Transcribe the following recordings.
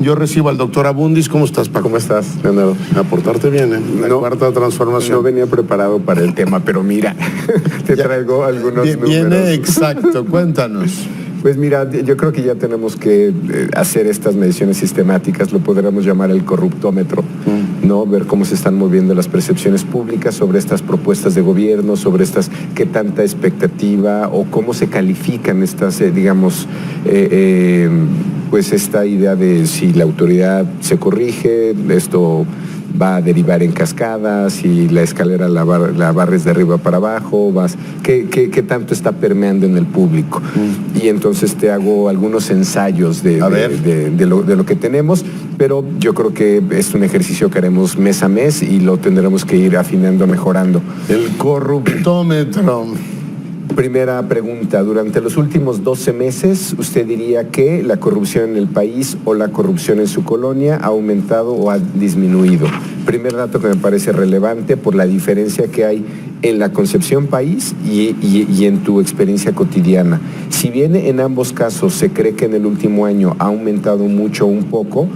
Yo recibo al doctor Abundis. ¿Cómo estás, Paco? ¿Cómo estás, Leonardo? A portarte bien, ¿eh? La cuarta transformación. No venía preparado para el tema, pero mira, te traigo algunos números. Viene exacto, cuéntanos. Pues mira, yo creo que ya tenemos que hacer estas mediciones sistemáticas, lo podríamos llamar el corruptómetro, ¿no? Ver cómo se están moviendo las percepciones públicas sobre estas propuestas de gobierno, sobre estas, qué tanta expectativa o cómo se califican estas, pues esta idea de si la autoridad se corrige, esto va a derivar en cascadas, si la escalera la barres de arriba para abajo, ¿qué tanto está permeando en el público? Y entonces te hago algunos ensayos de lo que tenemos, pero yo creo que es un ejercicio que haremos mes a mes y lo tendremos que ir afinando, mejorando. El corruptómetro. Primera pregunta, durante los últimos 12 meses, ¿usted diría que la corrupción en el país o la corrupción en su colonia ha aumentado o ha disminuido? Primer dato que me parece relevante por la diferencia que hay en la concepción país y en tu experiencia cotidiana. Si bien en ambos casos se cree que en el último año ha aumentado mucho o un poco,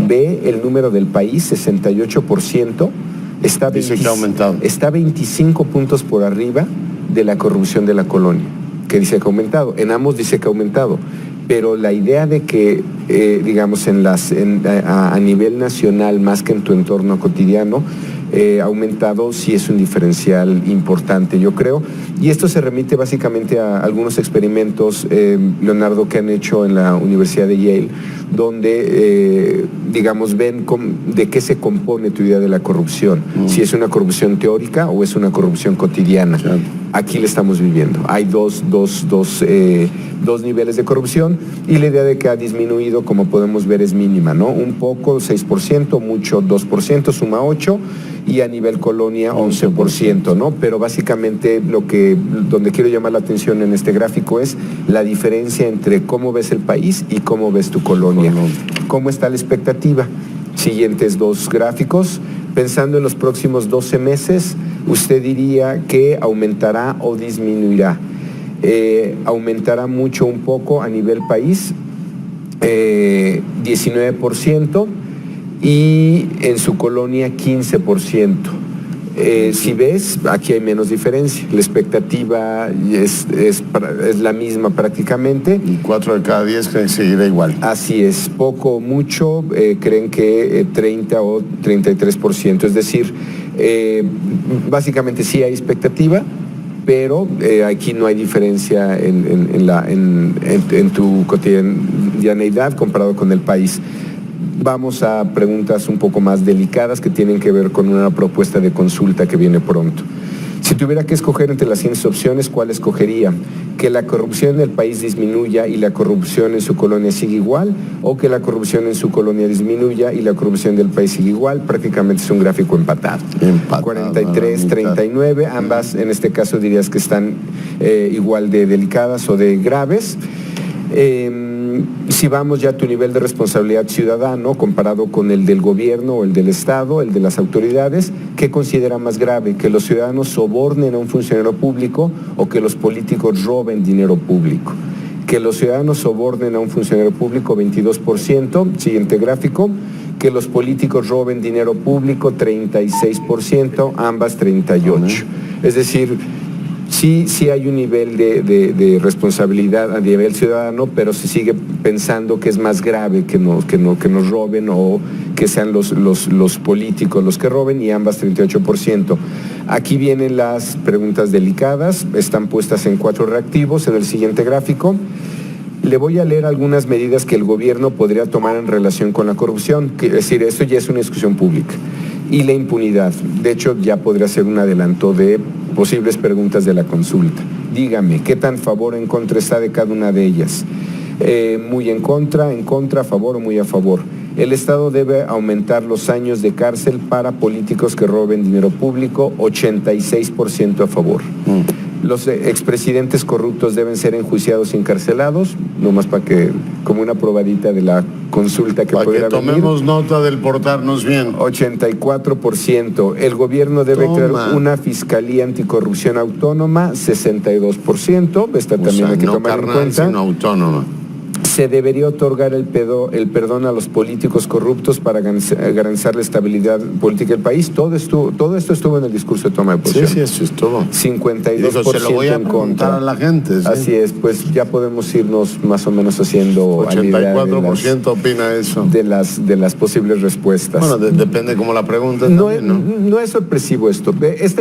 ve el número del país, 68%, está 25 puntos por arriba de la corrupción de la colonia, que dice que ha aumentado. En ambos dice que ha aumentado, pero la idea de que, a nivel nacional, más que en tu entorno cotidiano, ha aumentado, sí es un diferencial importante, yo creo. Y esto se remite básicamente a algunos experimentos, Leonardo, que han hecho en la Universidad de Yale, donde, ven de qué se compone tu idea de la corrupción. Si es una corrupción teórica o es una corrupción cotidiana. Claro. Aquí le estamos viviendo. Hay dos niveles de corrupción y la idea de que ha disminuido, como podemos ver, es mínima, ¿no? Un poco, 6%, mucho, 2%, suma 8%, y a nivel colonia, 11%, ¿no? Pero básicamente donde quiero llamar la atención en este gráfico es la diferencia entre cómo ves el país y cómo ves tu colonia. ¿Cómo está la expectativa? Siguientes dos gráficos. Pensando en los próximos 12 meses, ¿usted diría que aumentará o disminuirá? Aumentará mucho, un poco a nivel país, 19%, y en su colonia 15%. Si ves, aquí hay menos diferencia. La expectativa es la misma prácticamente. Y 4 de cada 10 creen que seguirá igual. Así es, poco o mucho creen que 30 o 33%. Es decir, básicamente sí hay expectativa, pero aquí no hay diferencia en tu cotidianeidad comparado con el país. Vamos a preguntas un poco más delicadas que tienen que ver con una propuesta de consulta que viene pronto. Si tuviera que escoger entre las siguientes opciones, ¿cuál escogería? ¿Que la corrupción en el país disminuya y la corrupción en su colonia siga igual? ¿O que la corrupción en su colonia disminuya y la corrupción del país siga igual? Prácticamente es un gráfico empatado. 43-39, ambas en este caso dirías que están igual de delicadas o de graves. Si vamos ya a tu nivel de responsabilidad ciudadano comparado con el del gobierno o el del Estado, el de las autoridades, ¿qué considera más grave? ¿Que los ciudadanos sobornen a un funcionario público o que los políticos roben dinero público? Que los ciudadanos sobornen a un funcionario público, 22%, siguiente gráfico. Que los políticos roben dinero público, 36%, ambas 38%. Es decir, sí hay un nivel de responsabilidad a nivel ciudadano, pero se sigue pensando que es más grave que nos roben o que sean los políticos los que roben, y ambas 38%. Aquí vienen las preguntas delicadas, están puestas en 4 reactivos en el siguiente gráfico. Le voy a leer algunas medidas que el gobierno podría tomar en relación con la corrupción, es decir, esto ya es una discusión pública. Y la impunidad, de hecho ya podría ser un adelanto de posibles preguntas de la consulta. Dígame, ¿qué tan favor o en contra está de cada una de ellas? Muy en contra, a favor o muy a favor. El Estado debe aumentar los años de cárcel para políticos que roben dinero público, 86% a favor. Los expresidentes corruptos deben ser enjuiciados y encarcelados, nomás para que, como una probadita de la consulta que pudiera venir. Para que tomemos nota del portarnos bien. 84%. El gobierno debe crear una fiscalía anticorrupción autónoma, 62%. Esta también hay que tomar en cuenta. Sino autónoma. se debería otorgar el perdón a los políticos corruptos para garantizar la estabilidad política del país. Todo esto estuvo en el discurso de toma de posición. Sí, eso estuvo. 52% se lo voy a en contra. A la gente. ¿Sí? Así es, pues ya podemos irnos más o menos haciendo 84% opina eso. De las posibles respuestas. Bueno, depende cómo la pregunta. No es sorpresivo esto.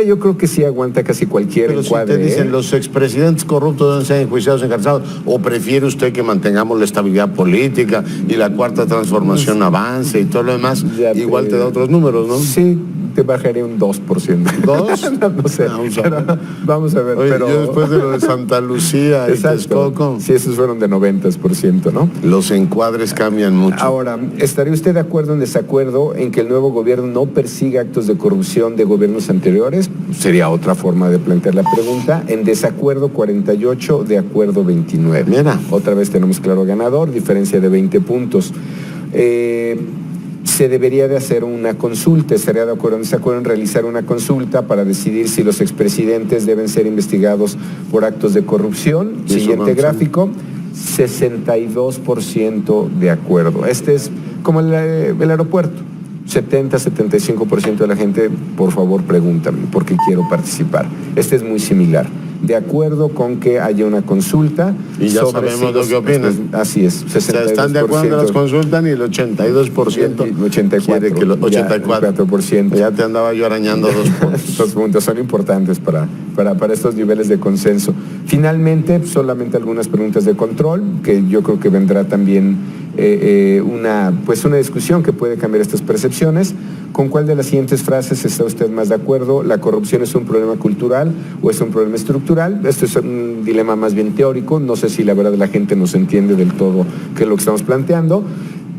Yo creo que sí aguanta casi cualquier encuadre. Si te dicen los expresidentes corruptos deben ser enjuiciados, encarcelados, o prefiere usted que mantengamos la estabilidad política y la cuarta transformación avance y todo lo demás, igual te da otros números, ¿no? Sí, te bajaría un 2%. ¿2? No sé, vamos a ver. Oye, pero yo después de lo de Santa Lucía y Texcoco. Sí, esos fueron de 90%, ¿no? Los encuadres cambian mucho. Ahora, ¿estaría usted de acuerdo o en desacuerdo en que el nuevo gobierno no persiga actos de corrupción de gobiernos anteriores? Sería otra forma de plantear la pregunta. En desacuerdo 48, de acuerdo 29. Mira. Otra vez tenemos claro ganador, diferencia de 20 puntos. Se debería de hacer una consulta. ¿Estaría de acuerdo o en desacuerdo en realizar una consulta para decidir si los expresidentes deben ser investigados por actos de corrupción? Siguiente gráfico, 62% de acuerdo. Este es como el aeropuerto. 70-75% de la gente, por favor, pregúntame, porque quiero participar. Este es muy similar. De acuerdo con que haya una consulta. Y ya sabemos lo que opinan. Así es, 62%. O sea, están de acuerdo en las consultan y el 82%. El 84%. Quiere que los 84%. Ya te andaba yo arañando 2 puntos. 2 puntos son importantes para estos niveles de consenso. Finalmente, solamente algunas preguntas de control, que yo creo que vendrá también una discusión que puede cambiar estas percepciones. ¿Con cuál de las siguientes frases está usted más de acuerdo? ¿La corrupción es un problema cultural o es un problema estructural? Esto es un dilema más bien teórico. No sé si la verdad la gente nos entiende del todo qué es lo que estamos planteando.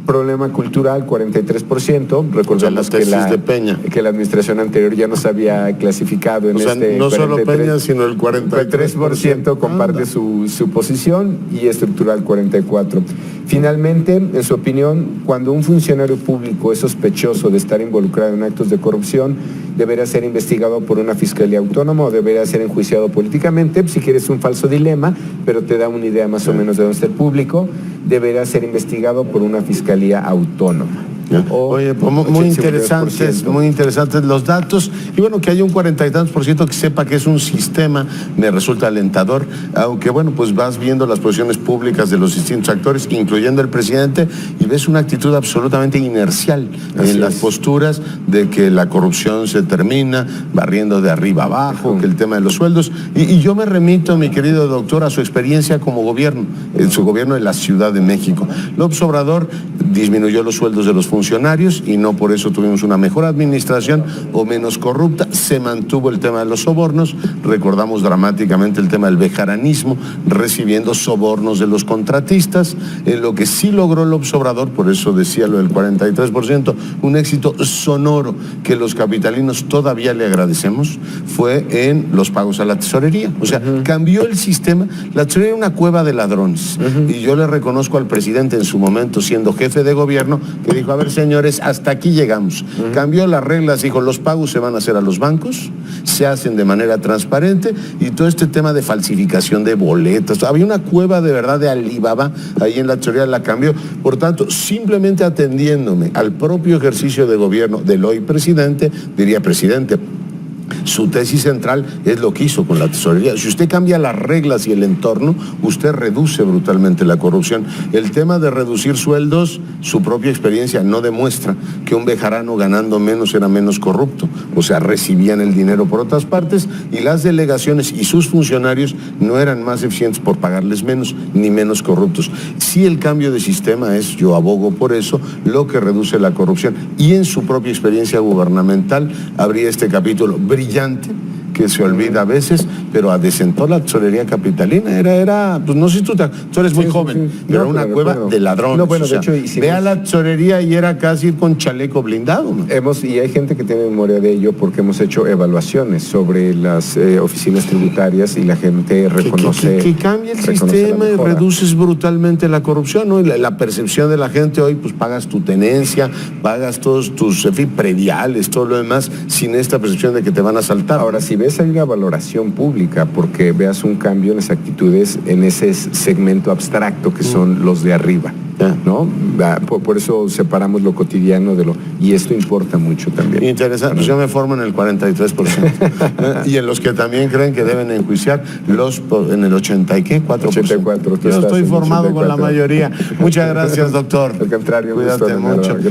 Problema cultural, 43%. Recordemos que la administración anterior ya nos había clasificado en no 43%, solo Peña, sino el 43% comparte su posición, y estructural 44%. Finalmente, en su opinión, cuando un funcionario público es sospechoso de estar involucrado en actos de corrupción, ¿deberá ser investigado por una fiscalía autónoma o deberá ser enjuiciado políticamente? Si quieres un falso dilema, pero te da una idea más o menos de dónde está el público. Deberá ser investigado por una fiscalía autónoma. Oye, pues muy interesantes los datos, y bueno, que haya un 40 y tantos % que sepa que es un sistema, me resulta alentador, aunque bueno, pues vas viendo las posiciones públicas de los distintos actores, incluyendo el presidente, y ves una actitud absolutamente inercial en las posturas de que la corrupción se termina barriendo de arriba abajo, que el tema de los sueldos, y yo me remito, mi querido doctor, a su experiencia como gobierno, en su gobierno en la Ciudad de México. López Obrador disminuyó los sueldos de los funcionarios y no por eso tuvimos una mejor administración o menos corrupta. Se mantuvo el tema de los sobornos, recordamos dramáticamente el tema del bejaranismo, recibiendo sobornos de los contratistas. Lo que sí logró López Obrador, por eso decía lo del 43%, un éxito sonoro que los capitalinos todavía le agradecemos, fue en los pagos a la tesorería. O sea, cambió el sistema. La tesorería era una cueva de ladrones, y yo le reconozco al presidente en su momento, siendo jefe de gobierno, que dijo: a ver, señores, hasta aquí llegamos. Cambió las reglas, dijo: los pagos se van a hacer a los bancos, se hacen de manera transparente, y todo este tema de falsificación de boletas, había una cueva de verdad de Alibaba ahí en la tesorería, la cambió. Por tanto, simplemente atendiéndome al propio ejercicio de gobierno del hoy presidente, diría: presidente, su tesis central es lo que hizo con la tesorería. Si usted cambia las reglas y el entorno, usted reduce brutalmente la corrupción. El tema de reducir sueldos, su propia experiencia no demuestra que un bejarano ganando menos era menos corrupto. O sea, recibían el dinero por otras partes, y las delegaciones y sus funcionarios no eran más eficientes por pagarles menos, ni menos corruptos. Sí, el cambio de sistema es, yo abogo por eso, lo que reduce la corrupción. Y en su propia experiencia gubernamental habría este capítulo brillante que se olvida a veces, pero adesentó la tesorería capitalina. Era pues no sé si tú eres muy joven, pero era una cueva de ladrones. No, bueno, de hecho, ve a la tesorería y era casi ir con chaleco blindado, ¿no? Y hay gente que tiene memoria de ello, porque hemos hecho evaluaciones sobre las oficinas tributarias, y la gente reconoce que cambia el sistema y reduces brutalmente la corrupción, ¿no? Y la percepción de la gente hoy, pues pagas tu tenencia, pagas todos tus prediales, todo lo demás, sin esta percepción de que te van a asaltar. Ahora, si ves hay una valoración pública porque veas un cambio en las actitudes en ese segmento abstracto que son los de arriba, ¿no? Por eso separamos lo cotidiano de lo... Y esto importa mucho también. Interesante. Pues yo me formo en el 43%. Y en los que también creen que deben enjuiciar, en el 80 y qué, 4%. 84. Yo estoy formado con la mayoría. Muchas gracias, doctor. Al contrario, cuídate mucho. Gracias.